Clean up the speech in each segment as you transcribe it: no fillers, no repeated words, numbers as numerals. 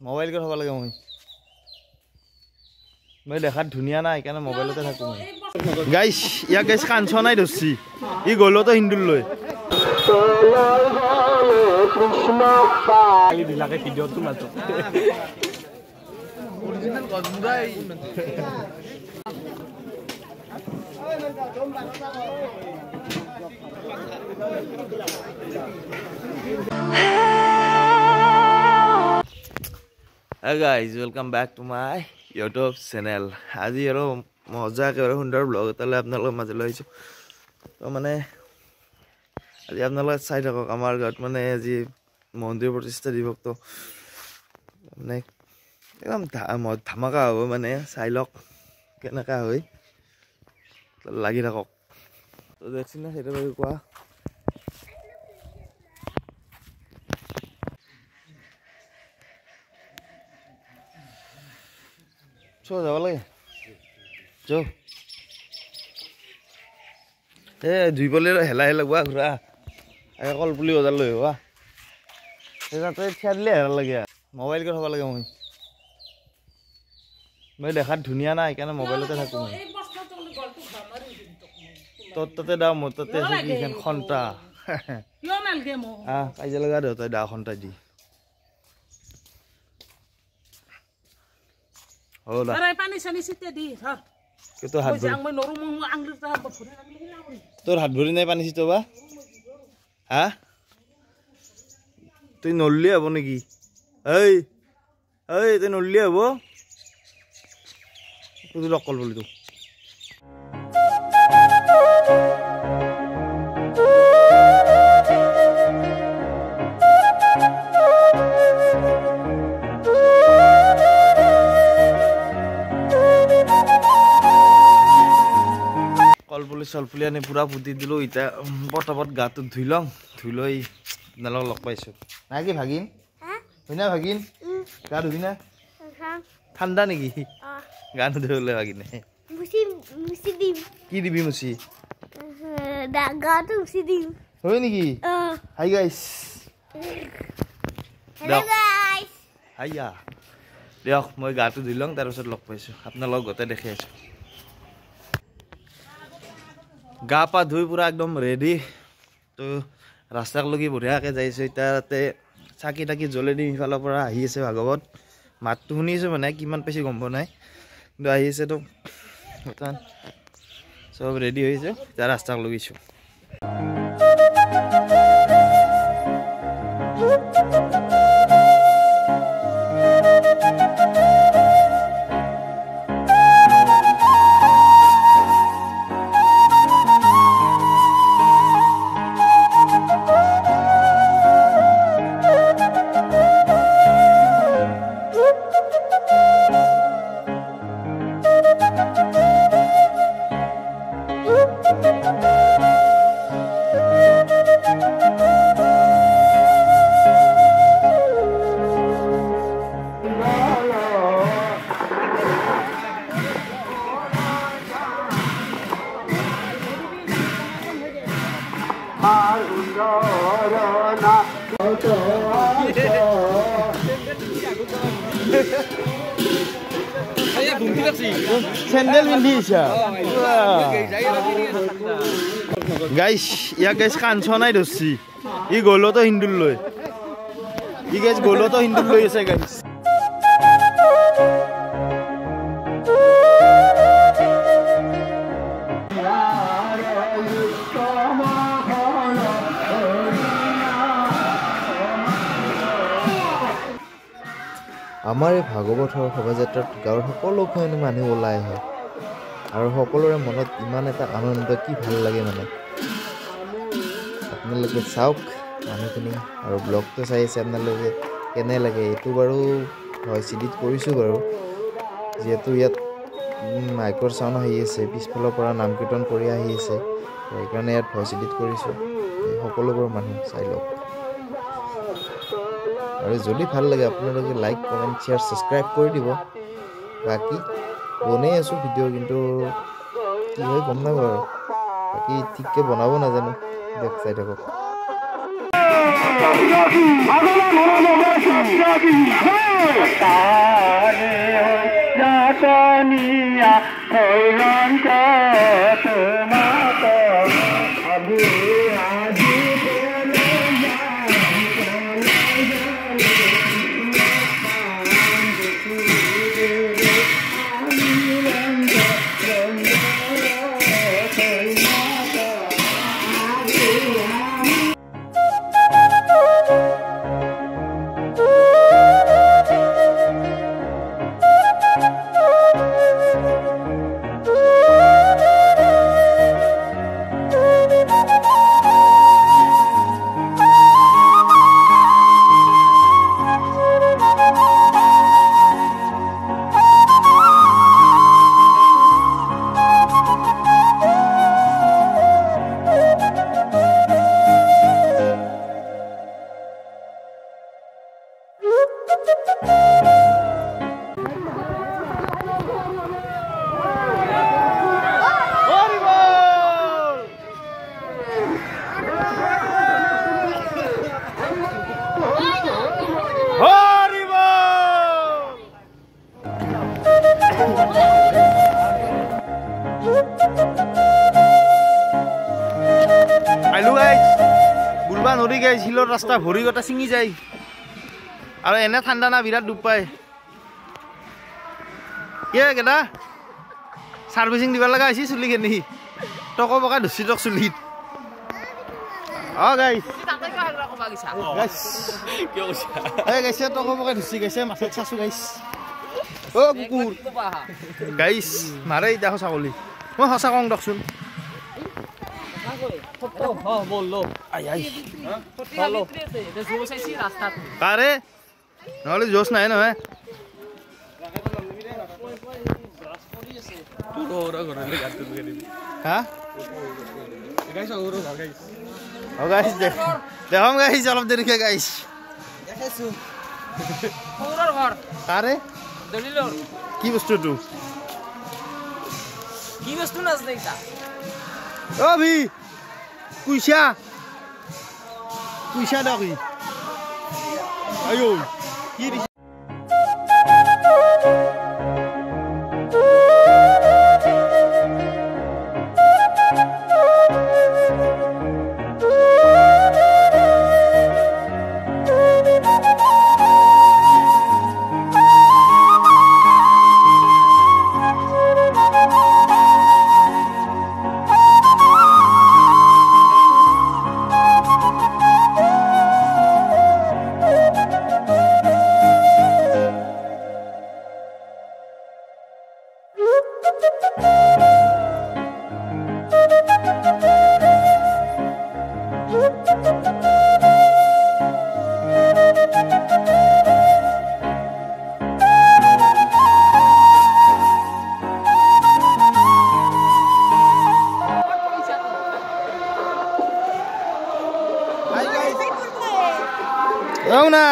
Mobile কে থব লাগে মই দেখাত ধুনিয়া না সেইকাৰণে মোবাইলতে থাকো গাইস ইয়া গাইস কাঞ্চ নাই দছি ই গলো তো হিন্দুল লৈ কৃষ্ণ পালি দিলাকে ভিডিও তো মাতো original গজমুরাই Hey guys, welcome back to my YouTube channel. আজি আৰু মজা একেবাৰে সুন্দৰ ব্লগ এটালৈ আপোনালোকৰ মাজলৈ আহিছোঁ তো মানে আজি আপোনালোকে চাই থাকক আমাৰ গাঁৱত মানে আজি মন্দিৰ প্ৰতিষ্ঠা দিৱস তো মানে একদম ধামাকা হ'ব মানে চাই লওক কেনেকা হয় লাগি থাকক তো দেখছি না সেইটো বাৰু কোৱা চো যাব লাগে চো দুই পলিৰ হেলা লগোৱা ঘূৰা কল পুলি বজাৰ লৈ হোৱা তাতে থিয়া দিলে হেৰা লাগে মোবাইল কে থব লাগে মই দেখাত ধুনীয়া না সেইকাৰণে মোবাইলতে থাকো তোৰ তাতে দা মোৰ তাতে আছে খন্তা কাজিয়া লগা দেউতাই দা খন্তা দি তোর হাত ভরি নাই পানি ছিটাবা হ্যাঁ তুই নললি হব নাকি এই এই তুই নললি হব তুই লকল বলি তো চলপুলি আনি পুৰা পুতি দিলো এতিয়া পটাপট গাটো ধুই লওঁ ধুই লৈ আপোনালোকক লগ পাইছোঁ নাই কি ভাগিন হয় না ভাগিন গা ধুবি না ঠাণ্ডা নেকি গা নুধুলে ভাগিনে কি দিবি মুচি হয় নেকি হাই গাইছ হাইয়া দিয়ক মই গাটো ধুই লওঁ তাৰপিছত লগ পাইছোঁ আপোনালোকক গোটেই দেখি আছোঁ গা পা ধুই পুৰা একদম ৰেডি তো ৰাস্তাক লগি বঢ়িয়াকৈ যাইছোঁ এতিয়া তাতে চাকি তাকি জ্বলে দি সিফালৰ পৰা আহি আছে ভাগৱত মাতটো শুনিছোঁ মানে কিমান পাইছে গম পোৱা নাই কিন্তু আহি আছে তো বৰ্তমান চব ৰেডি হৈছে এতিয়া ৰাস্তাক লগিছোঁ চেন্ডেল পিন্ধিছা গাইস ইয়া গাইস কাঞ্চ নাই দছি ই গলো তো হিন্দুল লৈ ই গাইস গলো তো হিন্দুল লৈ আছে গাইস আমাৰ এই ভাগৱতৰ শোভাযাত্ৰাত গাঁৱৰ সকলো মানুহ ওলাই আহে আৰু সকলোৰে মনত ইমান এটা আনন্দ কি ভাল লাগে মানে আপোনালোকে চাওক মানুহখিনি আৰু ব্লগটো চাই আছে আপোনালোকে কেনে লাগে এইটো বাৰু ভইচ এডিট কৰিছোঁ বাৰু যিহেতু ইয়াত মাইকৰ চাউণ্ড আহি আছে পিছফালৰ পৰা নাম কীৰ্তন কৰি আহি আছে সেইকাৰণে ইয়াত ভইচ এডিট কৰিছোঁ সকলোবোৰ মানুহ চাই লওক আৰু যদি ভাল লাগে আপোনালোকে লাইক কমেণ্ট শ্বেয়াৰ ছাবস্ক্ৰাইব কৰি দিব বাকি বনাই আছোঁ ভিডিঅ' কিন্তু কি হয় গম নাপাওঁ আৰু বাকি ঠিককৈ বনাব নাজানো দিয়ক চাই থাকক কনিয়া হৈৰন্ত তোমাক আজি আজি আইলো গাইজ বুলবা নদী গাইজ শিলৰ ৰাস্তা ভৰি গটা ছিঙি যায় আৰু এনে ঠাণ্ডা না বিৰাট ডুব পায় কি কেইটা ছাৰ্ভিচিং দিব লগা হৈছে চুলি কেনি টক পকা ধুচি টক চুলিত গাইজ গাইছে টক পকা ধুচি গাইছে মাছত চাচো গাইছ কুকুৰ গাইছ মাৰে এতিয়া ছাগলী মই সঁচা কওঁ দকচোন কাৰে নহ'লে জোচ নাই নহয় দেখম গাইছ অলপ দেৰিকে গাইছ কাৰে কি বস্তুটো কি বস্তু নাজনে এটা ভি কুইছা কুইছা দাকি আয়ো কি না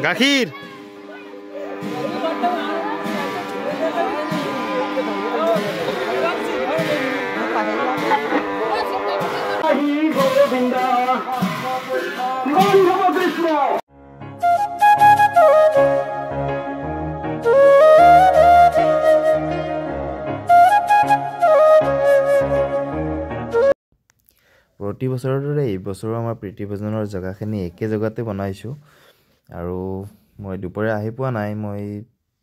গাখীৰ প্ৰতি বছৰৰ দৰে এই বছৰো আমাৰ প্ৰীতি ভোজনৰ জেগাখিনি একে জেগাতে বনাইছোঁ আৰু মই দুপৰীয়া আহি পোৱা নাই মই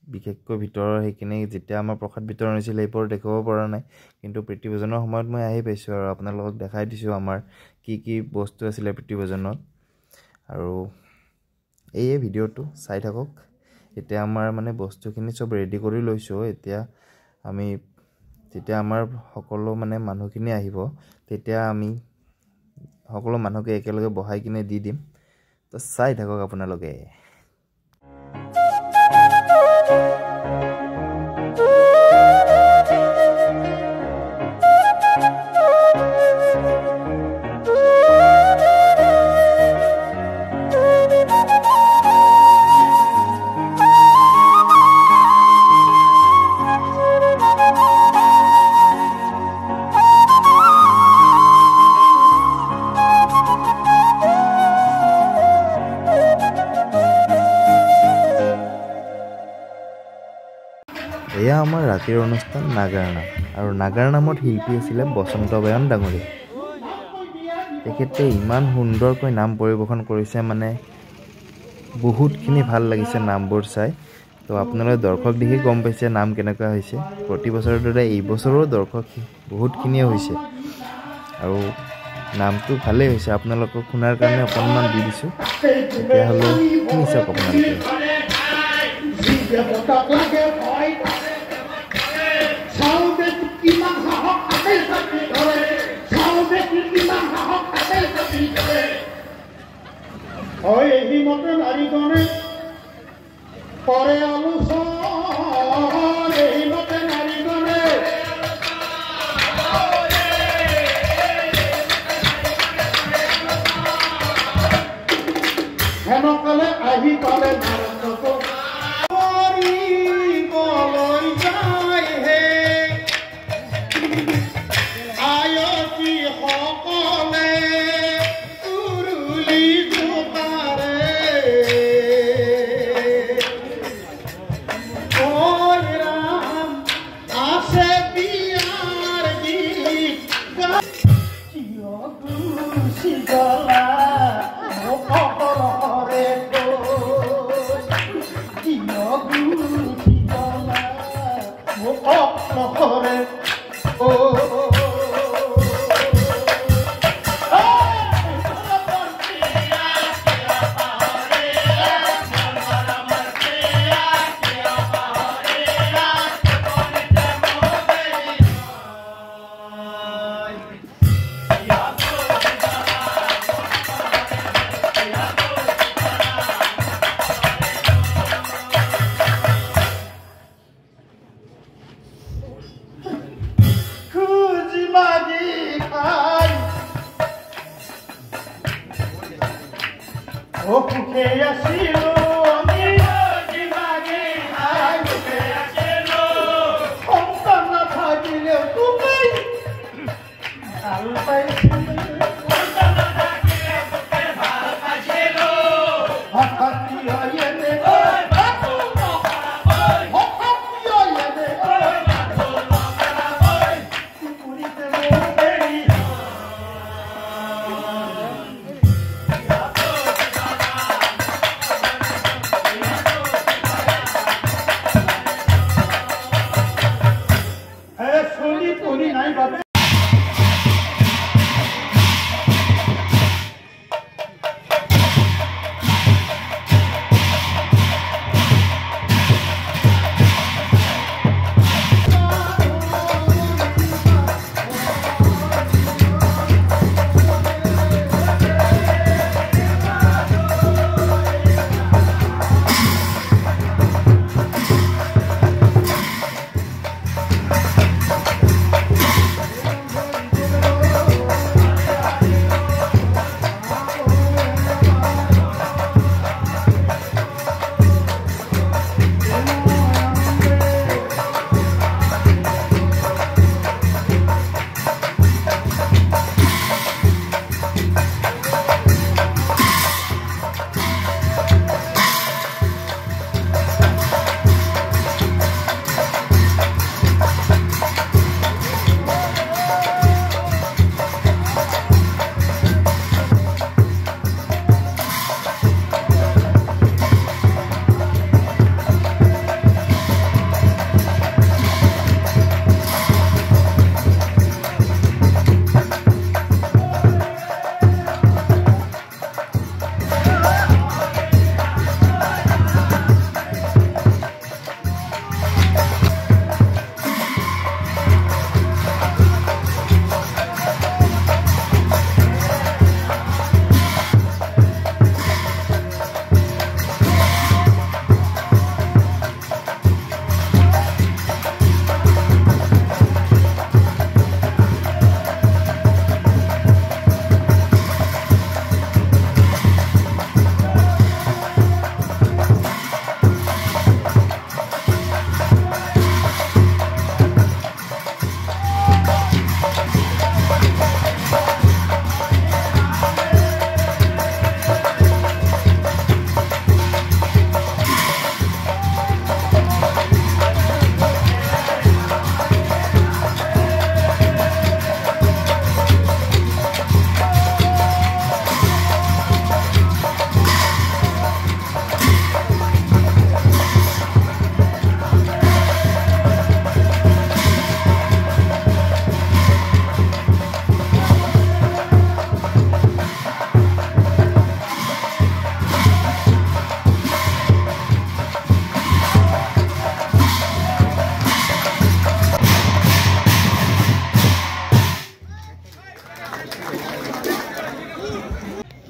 বিশেষকৈ ভিতৰৰ সেইখিনি যেতিয়া আমাৰ প্ৰসাদ বিতৰণ হৈছিল এইবোৰ দেখাব পৰা নাই কিন্তু প্ৰীতি ভোজনৰ সময়ত মই আহি পাইছোঁ আৰু আপোনালোকক দেখাই দিছোঁ আমাৰ কি কি বস্তু আছিলে প্ৰীতি ভোজনত আৰু এই ভিডিঅ'টো চাই থাকক এতিয়া আমাৰ মানে বস্তুখিনি চব ৰেডি কৰি লৈছোঁ এতিয়া আমি যেতিয়া আমাৰ সকলো মানে মানুহখিনি আহিব তেতিয়া আমি সকলো মানুহকে একেলগে বহাই কিনে দি দিম তো চাই থাকক আপোনালোকে আমাৰ ৰাতিৰ অনুষ্ঠান নাগাৰ নাম আৰু নাগাৰ নামত শিল্পী আছিলে বসন্ত বয়ন ডাঙৰীয়া তেখেতে ইমান সুন্দৰকৈ নাম পৰিৱেশন কৰিছে মানে বহুতখিনি ভাল লাগিছে নামবোৰ চাই তো আপোনালোকে দৰ্শক দেখি গম পাইছে নাম কেনেকুৱা হৈছে প্ৰতি বছৰৰ দৰে এই বছৰো দৰ্শক বহুতখিনিয়ে হৈছে আৰু নামটো ভালেই হৈছে আপোনালোকক শুনাৰ কাৰণে অকণমান দি দিছোঁ তেতিয়াহ'লে শুনি চাওক আপোনালোকে মতে নাৰীজনে কৰে আলোচন এই মতে নাৰীজনে হেনকালে আহি পালে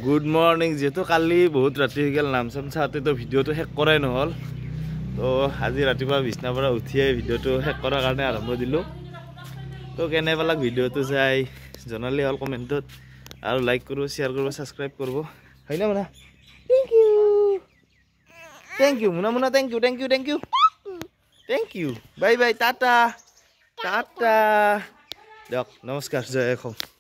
গুড মৰ্নিং যেহেতু কালি বহুত ৰাতি হৈ গ'ল নাম চাম চাওঁতে তো ভিডিঅ'টো শেষ কৰাই নহ'ল তো আজি ৰাতিপুৱা বিছনাৰ পৰা উঠিয়ে ভিডিঅ'টো শেষ কৰাৰ কাৰণে আৰম্ভ দিলোঁ তো কেনে পালাক ভিডিঅ'টো চাই জনালে হ'ল কমেণ্টত আৰু লাইক কৰিব শ্বেয়াৰ কৰিব ছাবস্ক্ৰাইব কৰিব হয়নে মুনা thank you Muna Muna thank you thank you thank you thank you bye bye টাটা টাটা দিয়ক নমস্কাৰ জয় অসম